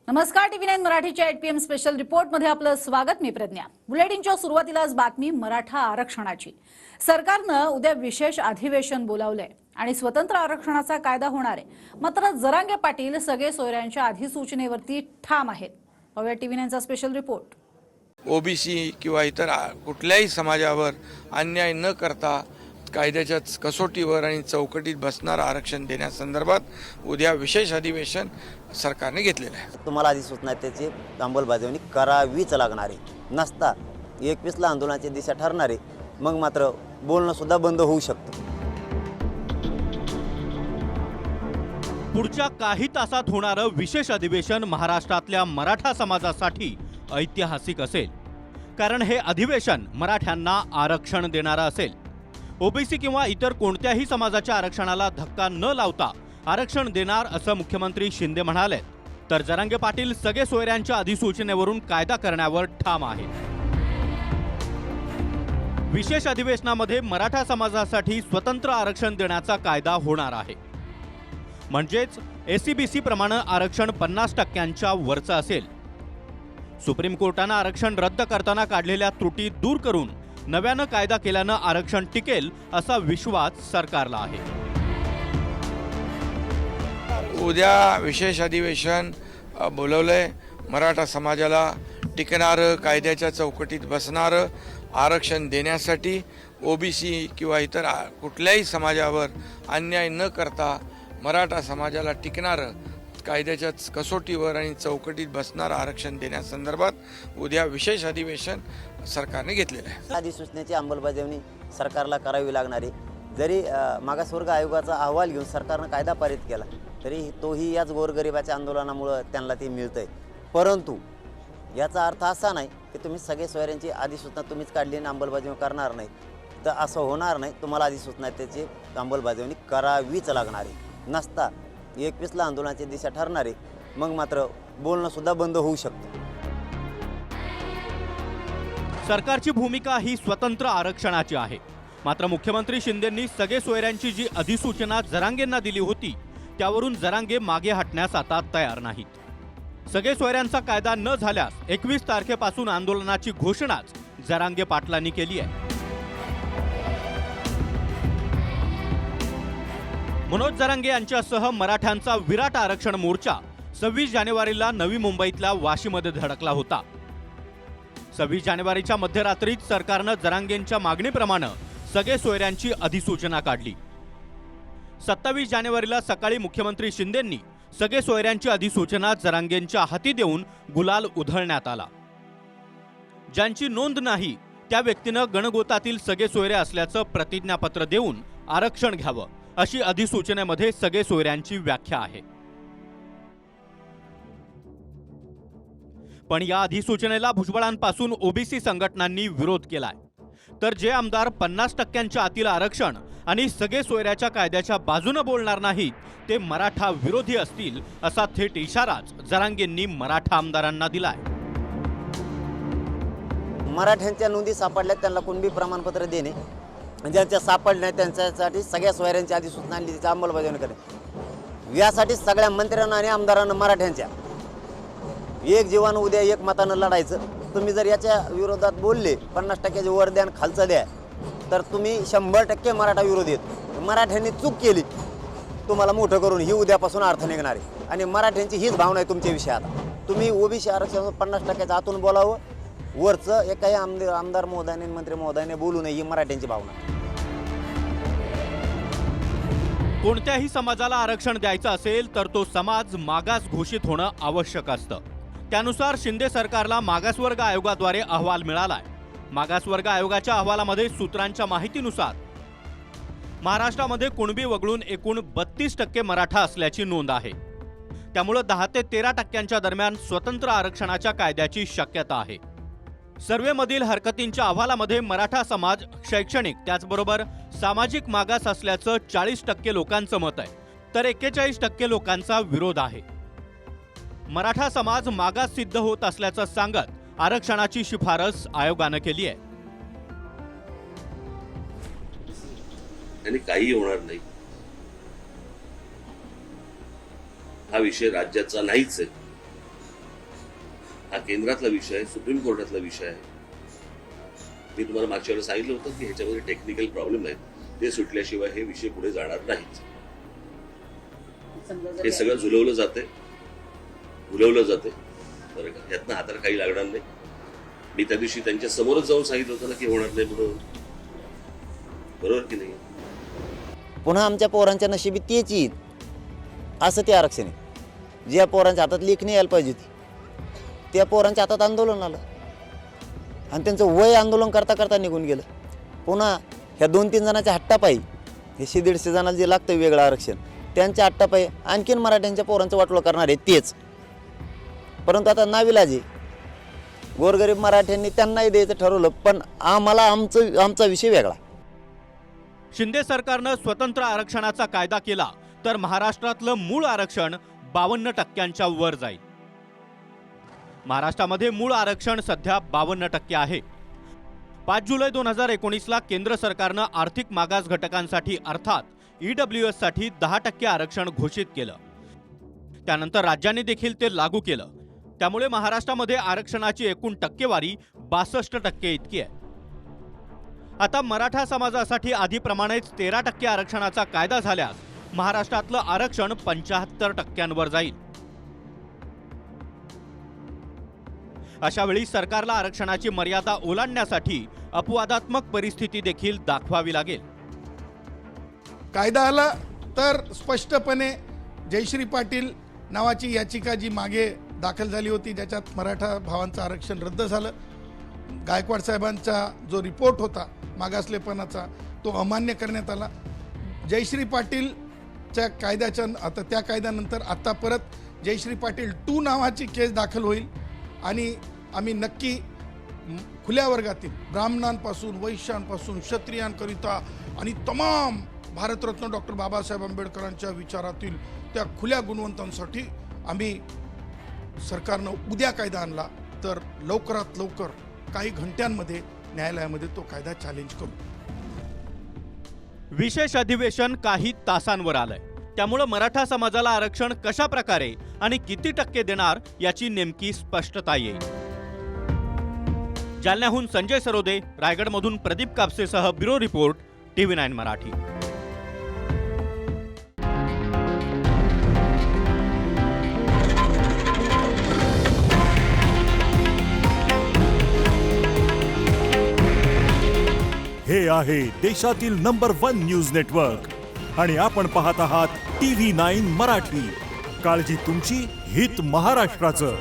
नमस्कार, TV9 मराठीच्या 8 PM special report मध्ये आपलं स्वागत. मी प्रज्ञा. बुलेटिनच्या सुरुवातीलाच बातमी मराठा आरक्षणाची. सरकारनं उद्या विशेष अधिवेशन बोलावलंय आणि स्वतंत्र आरक्षणाचा कायदा होणार आहे. मात्र जरांगे पाटील सगळे सोयऱ्यांच्या अधिसूचनेवरती ठाम आहेत. पाहूया TV9चा स्पेशल रिपोर्ट. ओबीसी किंवा इतर कुठल्याही समाजावर अन्याय न करता कायद्याच्या कसोटीवर आणि चौकटीत बसणारं आरक्षण देण्यासंदर्भात उद्या विशेष अधिवेशन सरकारने घेतलेलं आहे. तुम्हाला अधिसूचना त्याची अंमलबजावणी करावीच लागणार आहे. नसता 21ला आंदोलनाची दिशा ठरणार आहे. मग मात्र बोलणं सुद्धा बंद होऊ शकतं. पुढच्या काही तासात होणारं विशेष अधिवेशन महाराष्ट्रातल्या मराठा समाजासाठी ऐतिहासिक असेल. कारण हे अधिवेशन मराठ्यांना आरक्षण देणारं असेल. ओबीसी किंवा इतर कोणत्याही समाजाच्या आरक्षणाला धक्का न लावता आरक्षण देणार असं मुख्यमंत्री शिंदे म्हणाले. तर जरांगे पाटील सगळे सोयऱ्यांच्या अधिसूचनेवरून कायदा करण्यावर ठाम आहेत. विशेष अधिवेशनामध्ये मराठा समाजासाठी स्वतंत्र आरक्षण देण्याचा कायदा होणार आहे. म्हणजेच एससीबीसी प्रमाणे आरक्षण 50% वरचं असेल. सुप्रीम कोर्टानं आरक्षण रद्द करताना काढलेल्या त्रुटी दूर करून नव्यानं कायदा केल्यानं आरक्षण टिकेल असा विश्वास सरकारला आहे. उद्या विशेष अधिवेशन बोलवलंय. मराठा समाजाला टिकणारं कायद्याच्या चौकटीत बसणारं आरक्षण देण्यासाठी ओबीसी किंवा इतर कुठल्याही समाजावर अन्याय न करता मराठा समाजाला टिकणारं कायद्याच्या कसोटीवर आणि चौकटीत बसणारं आरक्षण देण्यासंदर्भात उद्या विशेष अधिवेशन सरकारने घेतलेलं आहे. अधिसूचनेची अंमलबजावणी सरकारला करावी लागणार आहे. जरी मागासवर्ग आयोगाचा अहवाल घेऊन सरकारनं कायदा पारित केला तरी तोही याच गोरगरिबाच्या आंदोलनामुळे त्यांना ते मिळतंय. परंतु याचा अर्थ असा नाही की तुम्ही सगळे सोयऱ्यांची अधिसूचना तुम्हीच काढली आणि अंमलबजावणी करणार नाही. तर असं होणार नाही. तुम्हाला अधिसूचना त्याची अंमलबजावणी करावीच लागणार आहे. नसता 21ला आंदोलनाची दिशा ठरणार आहे. मग मात्र बोलणं सुद्धा बंद होऊ शकतं. सरकारची भूमिका ही स्वतंत्र आरक्षणाची आहे. मात्र मुख्यमंत्री शिंदेंनी सगळे सोयऱ्यांची जी अधिसूचना जरांगेंना दिली होती त्यावरून जरांगे मागे हटण्यास आता तयार नाहीत. सगळे सोयऱ्यांचा कायदा न झाल्यास 21 तारखेपासून आंदोलनाची घोषणाच जरांगे पाटलांनी केली आहे. मनोज जरांगे यांच्यासह मराठ्यांचा विराट आरक्षण मोर्चा 26 जानेवारीला नवी मुंबईतल्या वाशीमध्ये धडकला होता. 26 जानेवारीच्या मध्यरात्रीत सरकारनं जरांगेंच्या मागणीप्रमाणे सगळे सोयऱ्यांची अधिसूचना काढली. 27 जानेवारीला सकाळी मुख्यमंत्री शिंदेंनी सगळे सोयऱ्यांची अधिसूचना जरांगेंच्या हाती देऊन गुलाल उधळण्यात आला. ज्यांची नोंद नाही त्या व्यक्तीनं गणगोतातील सगळे सोयरे असल्याचं प्रतिज्ञापत्र देऊन आरक्षण घ्यावं अशी अधिसूचनेमध्ये सगळे सोयऱ्यांची व्याख्या आहे. पण या अधिसूचनेला भुजबळांपासून ओबीसी संघटनांनी विरोध केलाय. तर जे आमदार 50% आतील आरक्षण आणि सगळे सोयऱ्याच्या कायद्याच्या बाजूने बोलणार नाहीत ते मराठा विरोधी असतील असा थेट इशाराच जरांगेंनी मराठा आमदारांना दिलाय. मराठ्यांच्या नोंदी सापडल्यात त्यांना कुणबी प्रमाणपत्र देणे, ज्यांच्या सापडल्या त्यांच्यासाठी सगळ्या सोयऱ्यांची अधिसूचना तिची अंमलबजावणी करणे. यासाठी सगळ्या मंत्र्यांना आणि आमदारांना मराठ्यांच्या एक जीवानं उद्या एक मतानं लढायचं. तुम्ही जर याच्या विरोधात बोलले 50% वर द्या आणि खालचं द्या तर तुम्ही 100% मराठा विरोधी आहेत. मराठ्यांनी चूक केली तुम्हाला मोठं करून ही उद्यापासून अर्थ निघणार आहे. आणि मराठ्यांची हीच भावना आहे तुमच्या आता. तुम्ही ओबीसी आरक्षण 50% आतून बोलावं, वरचं एकाही आमदार महोदयाने मंत्री महोदयाने बोलू नये ही मराठ्यांची भावना. कोणत्याही समाजाला आरक्षण द्यायचं असेल तर तो समाज मागास घोषित होणं आवश्यक असतं. त्यानुसार शिंदे सरकारला मागासवर्ग आयोगाद्वारे अहवाल मिळालाय. मागासवर्ग आयोगाच्या अहवालामध्ये सूत्रांच्या माहितीनुसार महाराष्ट्रामध्ये कुणबी वगळून एकूण 32% मराठा असल्याची नोंद आहे. त्यामुळे 10 ते 13% दरम्यान स्वतंत्र आरक्षणाच्या कायद्याची शक्यता आहे. सर्वेमधील हरकतींच्या अहवालामध्ये मराठा समाज शैक्षणिक त्याचबरोबर सामाजिक मागास असल्याचं 40% लोकांचं मत आहे. तर 41% लोकांचा विरोध आहे. मराठा समाज मागास सिद्ध होत असल्याचं सांगत आरक्षणाची शिफारस आयोगानं केली आहे. आणि काही होणार नाही. हा विषय राज्याचा नाहीच आहे. हा केंद्रातला विषय आहे, सुप्रीम कोर्टातला विषय आहे. मी तुम्हाला मागच्या वेळेला सांगितलं होतं की ह्याच्यामध्ये टेक्निकल प्रॉब्लेम आहेत, ते सुटल्याशिवाय हे विषय पुढे जाणार नाहीत. हे सगळं झुलवलं जाते बरं का, यातनं हाताला काही लागणार नाही. मी त्या दिवशी त्यांच्या समोरच जाऊन सांगितलं होतं ना की होणार नाही म्हणून. बरोबर की नाही? पुन्हा आमच्या पोरांच्या नशिबी तेच येईल असं ते आरक्षण आहे. ज्या पोरांच्या हातात लेखणी यायला पाहिजे होती त्या पोरांच्या हातात आंदोलन आलं आणि त्यांचं वय आंदोलन करता करता निघून गेलं. पुन्हा ह्या 2-3 जणांच्या हट्टापायी हे 100-150 जणांना जे लागतं वेगळं आरक्षण, त्यांच्या हट्टापायी आणखीन मराठ्यांच्या पोरांचं वाटोळं करणार आहे तेच. परंतु आता नाविलाज आहे, गोरगरीब मराठ्यांनी त्यांनाही द्यायचं ठरवलं, पण आम्हाला आमचा विषय वेगळा. शिंदे सरकारनं स्वतंत्र आरक्षणाचा कायदा केला तर महाराष्ट्रातलं मूळ आरक्षण 52% वर जाईल. महाराष्ट्रामध्ये मूळ आरक्षण सध्या 52% आहे. 5 जुलै 2019ला केंद्र सरकारनं आर्थिक मागास घटकांसाठी अर्थात EWS साठी 10% आरक्षण घोषित केलं. त्यानंतर राज्यांनी देखील ते लागू केलं. त्यामुळे महाराष्ट्रामध्ये आरक्षणाची एकूण टक्केवारी 62% इतकी आहे. आता मराठा समाजासाठी आधीप्रमाणेच 13% आरक्षणाचा कायदा झाल्यास महाराष्ट्रातलं आरक्षण 75% जाईल. अशा वेळी सरकारला आरक्षणाची मर्यादा ओलांडण्यासाठी अपवादात्मक परिस्थिती देखील दाखवावी लागेल. कायदा आला तर स्पष्टपणे जयश्री पाटील नावाची याचिका जी मागे दाखल झाली होती, ज्याच्यात मराठा भावांचं आरक्षण रद्द झालं, गायकवाड साहेबांचा जो रिपोर्ट होता मागासलेपणाचा तो अमान्य करण्यात आला. जयश्री पाटीलच्या कायद्याच्या आता त्या कायद्यानंतर आता परत जयश्री पाटील 2 नावाची केस दाखल होईल आणि आम्ही नक्की खुल्या वर्गातील ब्राह्मणांपासून वैश्यांपासून क्षत्रियांकरिता आणि तमाम भारतरत्न डॉक्टर बाबासाहेब आंबेडकरांच्या विचारातील त्या खुल्या गुणवंतांसाठी आम्ही सरकारनं उद्या कायदा आणला तर लवकरात लवकर काही घंट्यांमध्ये न्यायालयामध्ये तो कायदा चॅलेंज करू. विशेष अधिवेशन काही तासांवर आलंय. त्यामुळे मराठा समाजाला आरक्षण कशा प्रकारे आणि किती टक्के देणार याची नेमकी स्पष्टता येईल. जालन्याहून संजय सरोदे, रायगडमधून प्रदीप कापसेसह ब्युरो रिपोर्ट TV9 मराठी. हे आहे देशातील नंबर 1 न्यूज नेटवर्क आणि आपण पाहत आहात TV9 मराठी. काळजी तुमची, हित महाराष्ट्राचं.